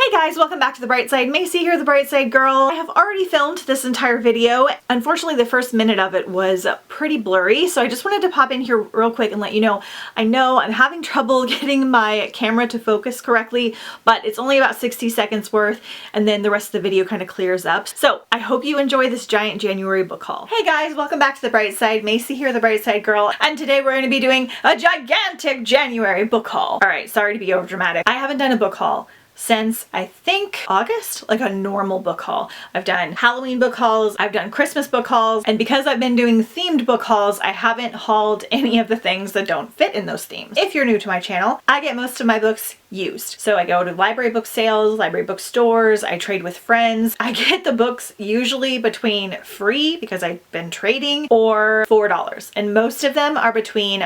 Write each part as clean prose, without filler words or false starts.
Hey guys, welcome back to The Bright Side. Macy here, The Bright Side Girl. I have already filmed this entire video. Unfortunately, the first minute of it was pretty blurry, so I just wanted to pop in here real quick and let you know, I know I'm having trouble getting my camera to focus correctly, but it's only about 60 seconds worth, and then the rest of the video kind of clears up. So I hope you enjoy this giant January book haul. Hey guys, welcome back to The Bright Side. Macy here, The Bright Side Girl, and today we're going to be doing a gigantic January book haul. Alright, sorry to be over dramatic. I haven't done a book haul since I think August, like a normal book haul. I've done Halloween book hauls, I've done Christmas book hauls, and because I've been doing themed book hauls, I haven't hauled any of the things that don't fit in those themes. If you're new to my channel, I get most of my books used. So I go to library book sales, library book stores, I trade with friends. I get the books usually between free, because I've been trading, or $4. And most of them are between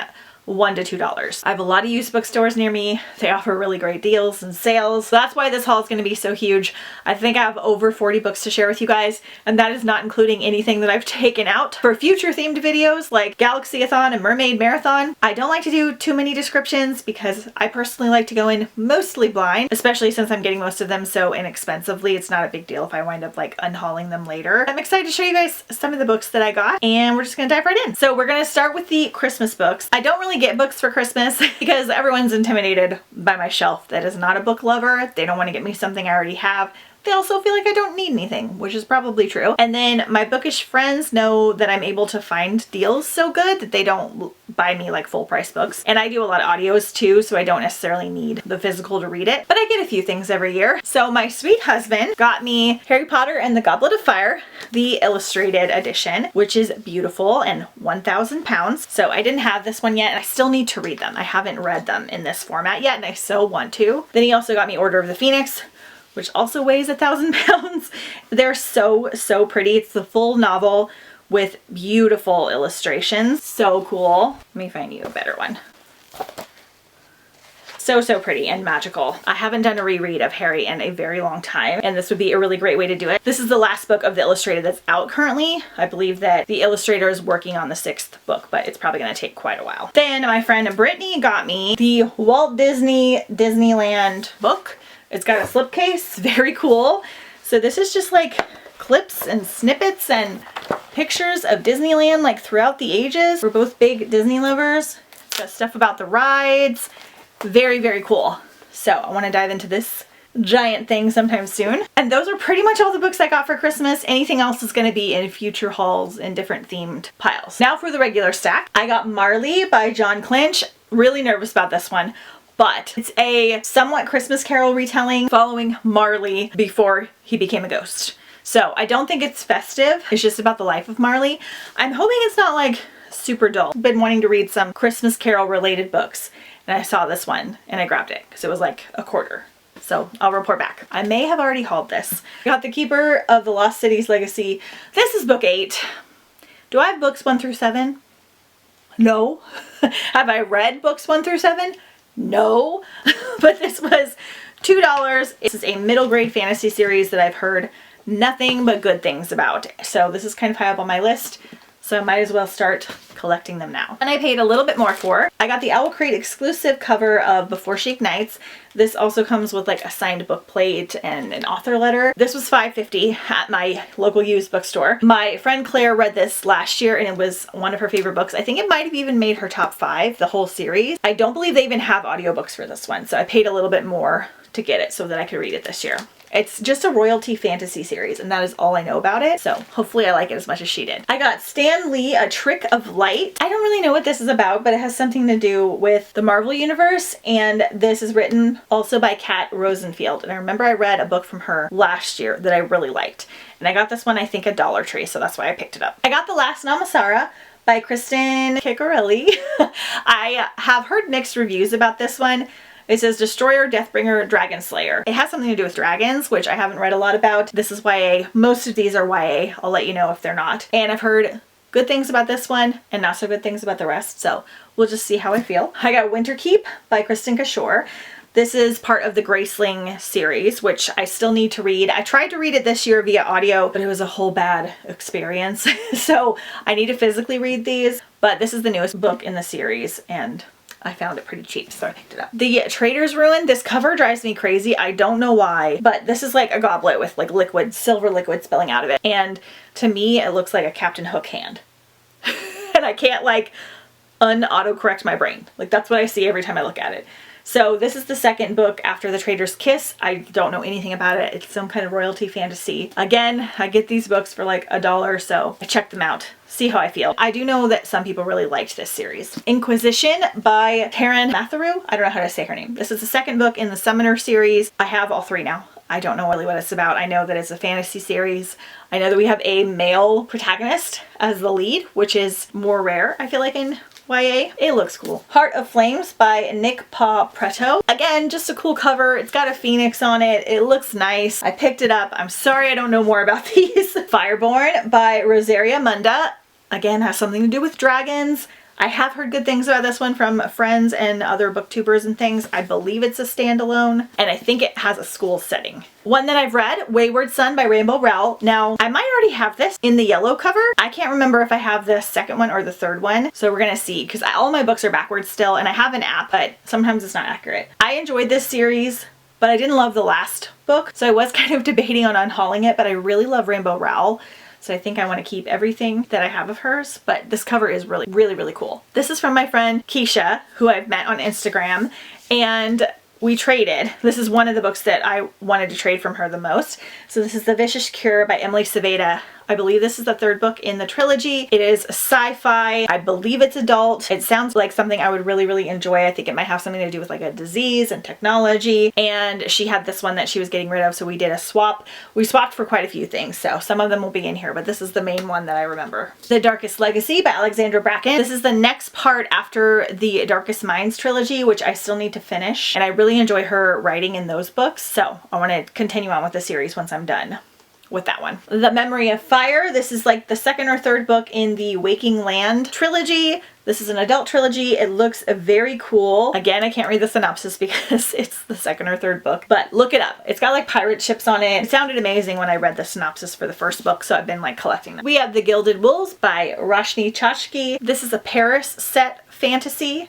$1 to $2. I have a lot of used bookstores near me. They offer really great deals and sales. So that's why this haul is going to be so huge. I think I have over 40 books to share with you guys, and that is not including anything that I've taken out for future themed videos like Galaxy-a-thon and Mermaid Marathon. I don't like to do too many descriptions because I personally like to go in mostly blind, especially since I'm getting most of them so inexpensively. It's not a big deal if I wind up like unhauling them later. I'm excited to show you guys some of the books that I got, and we're just going to dive right in. So we're going to start with the Christmas books. I don't really get books for Christmas because everyone's intimidated by my shelf that is not a book lover. They don't want to get me something I already have. They also feel like I don't need anything, which is probably true. And then my bookish friends know that I'm able to find deals so good that they don't buy me like full price books. And I do a lot of audios too, so I don't necessarily need the physical to read it, but I get a few things every year. So my sweet husband got me Harry Potter and the Goblet of Fire, the illustrated edition, which is beautiful and 1,000 pounds. So I didn't have this one yet, and I still need to read them. I haven't read them in this format yet, and I so want to. Then he also got me Order of the Phoenix, which also weighs 1,000 pounds. They're so pretty. It's the full novel with beautiful illustrations. So cool. Let me find you a better one. So pretty and magical. I haven't done a reread of Harry in a very long time, and this would be a really great way to do it. This is the last book of the illustrated that's out currently. I believe that the illustrator is working on the 6th book, but it's probably going to take quite a while. Then my friend Brittany got me the Walt Disney Disneyland book. It's got a slipcase, very cool. So this is just like clips and snippets and pictures of Disneyland like throughout the ages. We're both big Disney lovers. It's got stuff about the rides. Very cool. So I want to dive into this giant thing sometime soon. And those are pretty much all the books I got for Christmas. Anything else is going to be in future hauls in different themed piles. Now for the regular stack. I got Marley by John Clinch. Really nervous about this one, but it's a somewhat Christmas Carol retelling following Marley before he became a ghost. So I don't think it's festive. It's just about the life of Marley. I'm hoping it's not like super dull. I've been wanting to read some Christmas Carol related books, and I saw this one and I grabbed it because it was like a quarter. So I'll report back. I may have already hauled this. I got The Keeper of the Lost City's Legacy. This is book 8. Do I have books 1 through 7? No. Have I read books 1 through 7? No. But this was $2. This is a middle grade fantasy series that I've heard nothing but good things about. So this is kind of high up on my list, so I might as well start collecting them now. And I paid a little bit more for. I got the Owl Crate exclusive cover of Before She Ignites. This also comes with like a signed book plate and an author letter. This was $5.50 at my local used bookstore. My friend Claire read this last year and it was one of her favorite books. I think it might have even made her top 5, the whole series. I don't believe they even have audiobooks for this one, so I paid a little bit more to get it so that I could read it this year. It's just a royalty fantasy series, and that is all I know about it, so hopefully I like it as much as she did. I got Stan Lee, A Trick of Light. I don't really know what this is about, but it has something to do with the Marvel Universe, and this is written also by Kat Rosenfield, and I remember I read a book from her last year that I really liked, and I got this one I think at Dollar Tree, so that's why I picked it up. I got The Lastnamasara by Kristen Ciccarelli. I have heard mixed reviews about this one. It says Destroyer, Deathbringer, Dragon Slayer. It has something to do with dragons, which I haven't read a lot about. This is YA. Most of these are YA. I'll let you know if they're not. And I've heard good things about this one and not so good things about the rest, so we'll just see how I feel. I got Winterkeep by Kristen Cashore. This is part of the Graceling series, which I still need to read. I tried to read it this year via audio, but it was a whole bad experience. So I need to physically read these, but this is the newest book in the series, and I found it pretty cheap, so I picked it up. The Trader's Ruin, this cover drives me crazy. I don't know why, but this is like a goblet with like liquid, silver liquid spilling out of it. And to me, it looks like a Captain Hook hand. And I can't like un-autocorrect my brain. Like that's what I see every time I look at it. So this is the second book after The Trader's Kiss. I don't know anything about it. It's some kind of royalty fantasy. Again, I get these books for like $1, so I check them out, see how I feel. I do know that some people really liked this series. Inquisition by Taryn Matharu. I don't know how to say her name. This is the second book in the Summoner series. I have all 3 now. I don't know really what it's about. I know that it's a fantasy series. I know that we have a male protagonist as the lead, which is more rare, I feel like, in YA. It looks cool. Heart of Flames by Nick Pa Preto. Again, just a cool cover. It's got a phoenix on it. It looks nice. I picked it up. I'm sorry I don't know more about these. Fireborn by Rosaria Munda. Again, has something to do with dragons. I have heard good things about this one from friends and other booktubers and things. I believe it's a standalone, and I think it has a school setting. One that I've read, Wayward Son by Rainbow Rowell. Now, I might already have this in the yellow cover. I can't remember if I have the second one or the third one, so we're gonna see, because all my books are backwards still, and I have an app, but sometimes it's not accurate. I enjoyed this series, but I didn't love the last book, so I was kind of debating on unhauling it, but I really love Rainbow Rowell. So I think I want to keep everything that I have of hers, but this cover is really, really, really cool. This is from my friend Keisha, who I've met on Instagram, and we traded. This is one of the books that I wanted to trade from her the most. So this is The Vicious Cure by Emily Saveda. I believe this is the third book in the trilogy. It is sci-fi. I believe it's adult. It sounds like something I would really, really enjoy. I think it might have something to do with like a disease and technology. And she had this one that she was getting rid of, so we did a swap. We swapped for quite a few things, so some of them will be in here, but this is the main one that I remember. The Darkest Legacy by Alexandra Bracken. This is the next part after the Darkest Minds trilogy, which I still need to finish. And I really enjoy her writing in those books, so I want to continue on with the series once I'm done with that one. The Memory of Fire. This is like the second or third book in the Waking Land trilogy. This is an adult trilogy. It looks very cool. Again, I can't read the synopsis because it's the second or third book, but look it up. It's got like pirate ships on it. It sounded amazing when I read the synopsis for the first book, so I've been like collecting them. We have The Gilded Wolves by Roshni Chachki. This is a Paris set fantasy.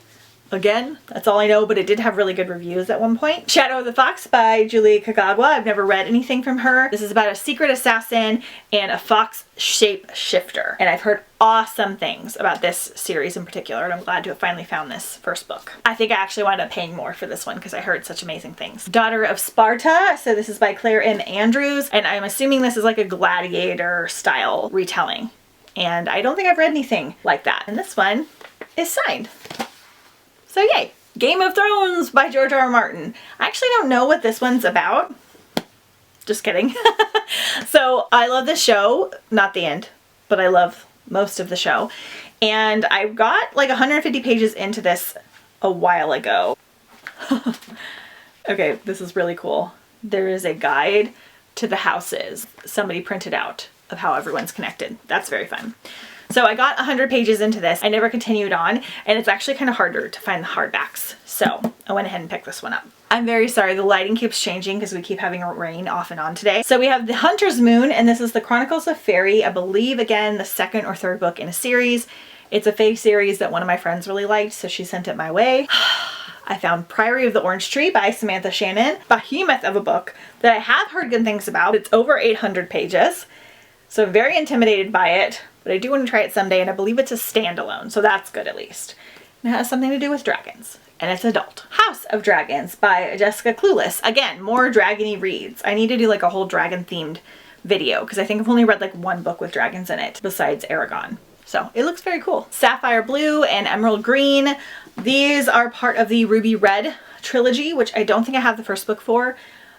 Again, that's all I know, but it did have really good reviews at one point. Shadow of the Fox by Julie Kagawa. I've never read anything from her. This is about a secret assassin and a fox shape shifter. And I've heard awesome things about this series in particular, and I'm glad to have finally found this first book. I think I actually wound up paying more for this one because I heard such amazing things. Daughter of Sparta. So this is by Claire M. Andrews, and I'm assuming this is like a gladiator style retelling. And I don't think I've read anything like that. And this one is signed. So yay. Game of Thrones by George R.R. Martin. I actually don't know what this one's about. Just kidding. So I love the show, not the end, but I love most of the show. And I got like 150 pages into this a while ago. Okay, this is really cool. There is a guide to the houses somebody printed out of how everyone's connected. That's very fun. So I got 100 pages into this. I never continued on, and it's actually kind of harder to find the hardbacks. So I went ahead and picked this one up. I'm very sorry, the lighting keeps changing because we keep having rain off and on today. So we have The Hunter's Moon, and this is the Chronicles of Fairy. I believe, again, the second or third book in a series. It's a fae series that one of my friends really liked, so she sent it my way. I found Priory of the Orange Tree by Samantha Shannon. Behemoth of a book that I have heard good things about. It's over 800 pages, so I'm very intimidated by it. But I do want to try it someday, and I believe it's a standalone, so that's good at least. And it has something to do with dragons, and it's adult. House of Dragons by Jessica Clueless. Again, more dragony reads. I need to do like a whole dragon-themed video, because I think I've only read like one book with dragons in it, besides Aragon. So it looks very cool. Sapphire Blue and Emerald Green. These are part of the Ruby Red trilogy, which I don't think I have the first book for.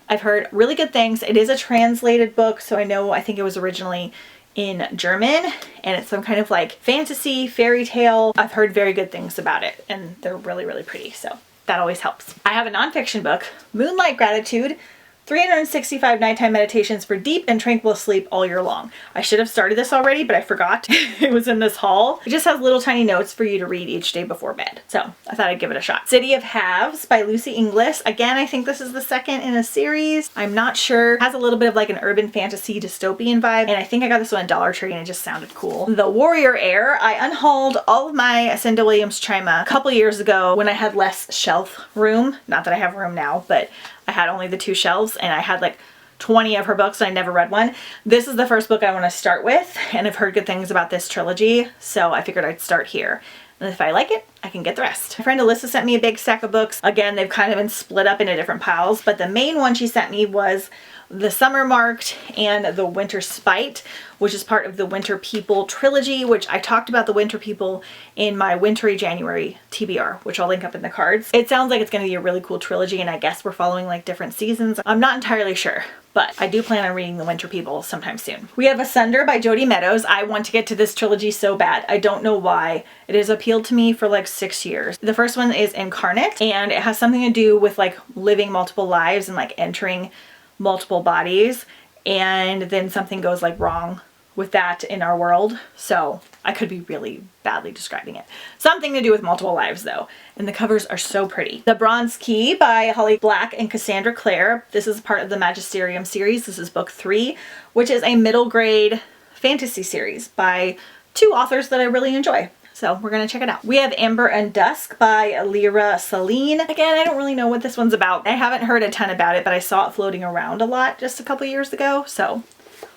I've heard really good things. It is a translated book, so I think it was originally in German, and it's some kind of like fantasy fairy tale. I've heard very good things about it, and they're really, really pretty, so that always helps. I have a nonfiction book, Moonlight Gratitude 365 nighttime meditations for deep and tranquil sleep all year long. I should have started this already, but I forgot. It was in this haul. It just has little tiny notes for you to read each day before bed. So I thought I'd give it a shot. City of Halves by Lucy Inglis. Again, I think this is the second in a series. I'm not sure. It has a little bit of like an urban fantasy dystopian vibe. And I think I got this one at Dollar Tree and it just sounded cool. The Warrior Heir. I unhauled all of my Cinda Williams Chima a couple years ago when I had less shelf room. Not that I have room now, but I had only the 2 shelves and I had like 20 of her books and I never read one. This is the first book I want to start with, and I've heard good things about this trilogy, so I figured I'd start here. And if I like it, I can get the rest. My friend Alyssa sent me a big stack of books. Again, they've kind of been split up into different piles, but the main one she sent me was the Summer Marked and the Winter Spite, which is part of the Winter People trilogy, which I talked about the Winter People in my Wintry January TBR, which I'll link up in the cards. It sounds like it's going to be a really cool trilogy, and I guess we're following like different seasons. I'm not entirely sure, but I do plan on reading the Winter People sometime soon. We have Asunder by Jodi Meadows. I want to get to this trilogy so bad. I don't know why. It has appealed to me for like 6 years. The first one is Incarnate, and it has something to do with like living multiple lives and like entering multiple bodies, and then something goes like wrong with that in our world. So I could be really badly describing it. Something to do with multiple lives though. And the covers are so pretty. The Bronze Key by Holly Black and Cassandra Clare. This is part of the Magisterium series. This is book 3, which is a middle grade fantasy series by 2 authors that I really enjoy. So we're going to check it out. We have Amber and Dusk by Lyra Celine. Again, I don't really know what this one's about. I haven't heard a ton about it, but I saw it floating around a lot just a couple years ago. So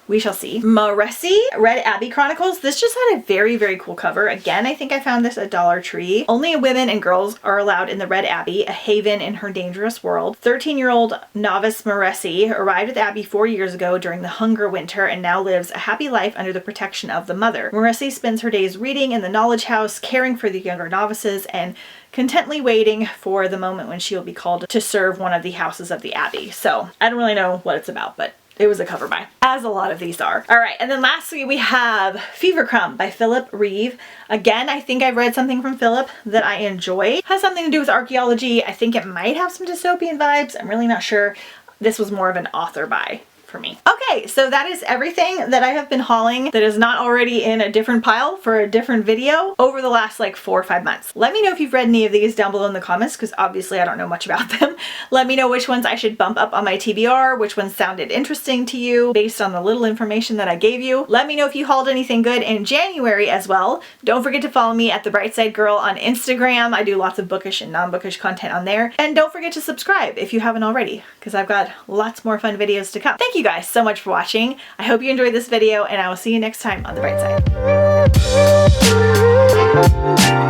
we shall see. Maresi, Red Abbey Chronicles. This just had a very, very cool cover. Again, I think I found this at Dollar Tree. Only women and girls are allowed in the Red Abbey, a haven in her dangerous world. 13-year-old novice Maresi arrived at the Abbey 4 years ago during the Hunger Winter and now lives a happy life under the protection of the mother. Maresi spends her days reading in the Knowledge House, caring for the younger novices, and contently waiting for the moment when she will be called to serve one of the houses of the Abbey. So I don't really know what it's about, but it was a cover buy, as a lot of these are. All right, and then lastly we have Fever Crumb by Philip Reeve. Again, I think I've read something from Philip that I enjoyed. Has something to do with archaeology. I think it might have some dystopian vibes. I'm really not sure. This was more of an author buy for me. Okay, so that is everything that I have been hauling that is not already in a different pile for a different video over the last like 4 or 5 months. Let me know if you've read any of these down below in the comments, because obviously I don't know much about them. Let me know which ones I should bump up on my TBR, which ones sounded interesting to you based on the little information that I gave you. Let me know if you hauled anything good in January as well. Don't forget to follow me at The Brightside Girl on Instagram. I do lots of bookish and non-bookish content on there. And don't forget to subscribe if you haven't already, because I've got lots more fun videos to come. Thank you guys so much for watching. I hope you enjoyed this video, and I will see you next time on The Bright Side.